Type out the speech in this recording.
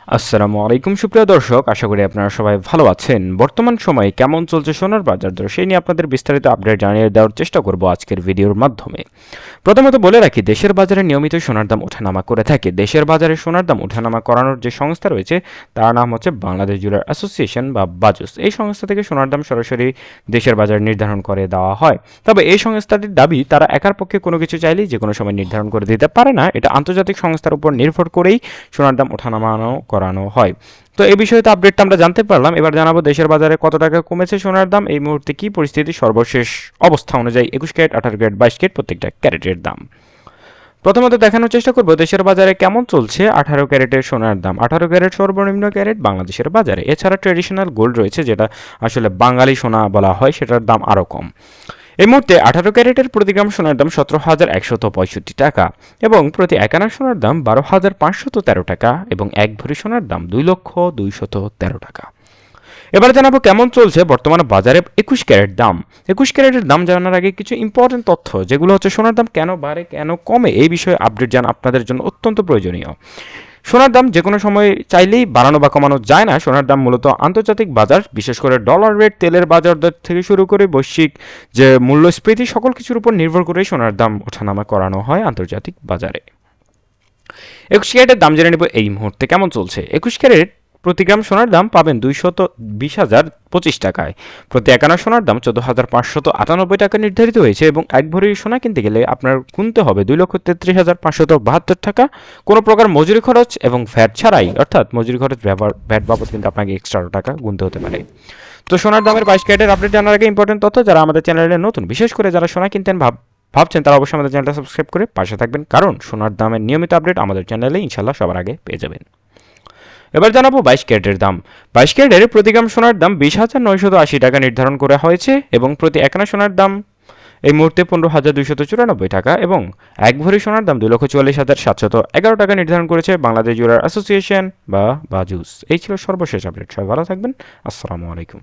আসসালামু আলাইকুম সুপ্রিয় দর্শক, আশা করি আপনারা সবাই ভালো আছেন। বর্তমান সময়ে কেমন চলছে সোনার বাজার দর সেই নিয়ে আপনাদের বিস্তারিত আপডেট জানিয়ে দেওয়ার চেষ্টা করব আজকের ভিডিওর মাধ্যমে। প্রথমত বলে রাখি, দেশের বাজারে নিয়মিত সোনার দাম ওঠানামা করে থাকে। দেশের বাজারে সোনার দাম ওঠানামা করানোর যে সংস্থা রয়েছে তার নাম হচ্ছে বাংলাদেশ জুয়েলার অ্যাসোসিয়েশন বা বাজুস। এই সংস্থা থেকে সোনার দাম সরাসরি দেশের বাজারে নির্ধারণ করে দেওয়া হয়। তবে এই সংস্থাটির দাবি, তারা একার পক্ষে কোনো কিছু চাইলেই যে কোনো সময় নির্ধারণ করে দিতে পারে না। এটা আন্তর্জাতিক সংস্থার উপর নির্ভর করেই সোনার দাম ওঠানামানো করানো হয়। তো এই বিষয়ে তো আপডেটটা আমরা জানতে পারলাম। এবার জানাবো দেশের বাজারে কত টাকা কমেছে সোনার দাম, এই মুহূর্তে কি পরিস্থিতি, সর্বশেষ অবস্থা অনুযায়ী 21 ক্যারেট, 18 ক্যারেট, 22 ক্যারেট প্রত্যেকটা ক্যারেটের দাম। প্রথমত দেখানোর চেষ্টা করব দেশের বাজারে কেমন চলছে 18 ক্যারেটের সোনার দাম। 18 ক্যারেট সর্বনিম্ন ক্যারেট বাংলাদেশের বাজারে। এছাড়া ট্রেডিশনাল গোল্ড রয়েছে, যেটা আসলে বাঙালি সোনা বলা হয়, সেটার দাম আরও কম। এই মুহূর্তে 18 ক্যারেটের প্রতি গ্রাম সোনার দাম 17,165 টাকা এবং প্রতি 1 আনা সোনার দাম 12,513 টাকা এবং 1 ভরি সোনার দাম 2,213 টাকা। এবার জানাবো কেমন চলছে বর্তমানে বাজারে 21 ক্যারেট দাম। 21 ক্যারেটের দাম জানার আগে কিছু ইম্পর্টেন্ট তথ্য, যেগুলো হচ্ছে সোনার দাম কেন বাড়ে কেন কমে, এই বিষয়ে আপডেট জানা আপনাদের জন্য অত্যন্ত প্রয়োজনীয়। সোনার দাম যে কোনো সময় চাইলেই বাড়ানো বা কমানো যায় না। সোনার দাম মূলত আন্তর্জাতিক বাজার, বিশেষ করে ডলার রেট, তেলের বাজার দর থেকে শুরু করে বৈশ্বিক যে মূল্যস্ফীতি, সকল কিছুর উপর নির্ভর করে সোনার দাম ওঠানামা করানো হয় আন্তর্জাতিক বাজারে। 21 ক্যারেটের দাম জেনে নেব এই মুহূর্তে কেমন চলছে। 21 ক্যারেট প্রতি গ্রাম সোনার দাম পাবেন 220,025 টাকায়। প্রতি 1 আনা সোনার দাম 14,598 টাকা নির্ধারিত হয়েছে এবং 1 ভরি সোনা কিনতে গেলে আপনার গুনতে হবে 2,33,572 টাকা। কোনো প্রকার মজুরি খরচ এবং ভ্যাট ছাড়াই, অর্থাৎ মজুরি খরচ ভ্যাট বাবদ কিন্তু আপনাকে এক্সট্রা টাকা গুনতে হতে পারে। তো সোনার দামের 22 ক্যারেটের আপডেট জানার আগে ইম্পর্টেন্ট তথ্য, যারা আমাদের চ্যানেলে নতুন, বিশেষ করে যারা সোনা কিনতেন ভাবছেন, তারা অবশ্যই আমাদের চ্যানেলটা সাবস্ক্রাইব করে পাশে থাকবেন, কারণ সোনার দামের নিয়মিত আপডেট আমাদের চ্যানেলে ইনশাল্লাহ সবার আগে পেয়ে যাবেন। এবার জানাবো 22 ক্যারেটের দাম। 22 ক্যারেটের প্রতি গ্রাম সোনার দাম 20,980 টাকা নির্ধারণ করা হয়েছে এবং প্রতি 1 আনা সোনার দাম এই মুহূর্তে 15,294 টাকা এবং 1 ভরি সোনার দাম 2,44,711 টাকা নির্ধারণ করেছে বাংলাদেশ জুয়েলার অ্যাসোসিয়েশন বা বাজুস। এই ছিল সর্বশেষ আপডেট। সবাই ভালো থাকবেন। আসসালামু আলাইকুম।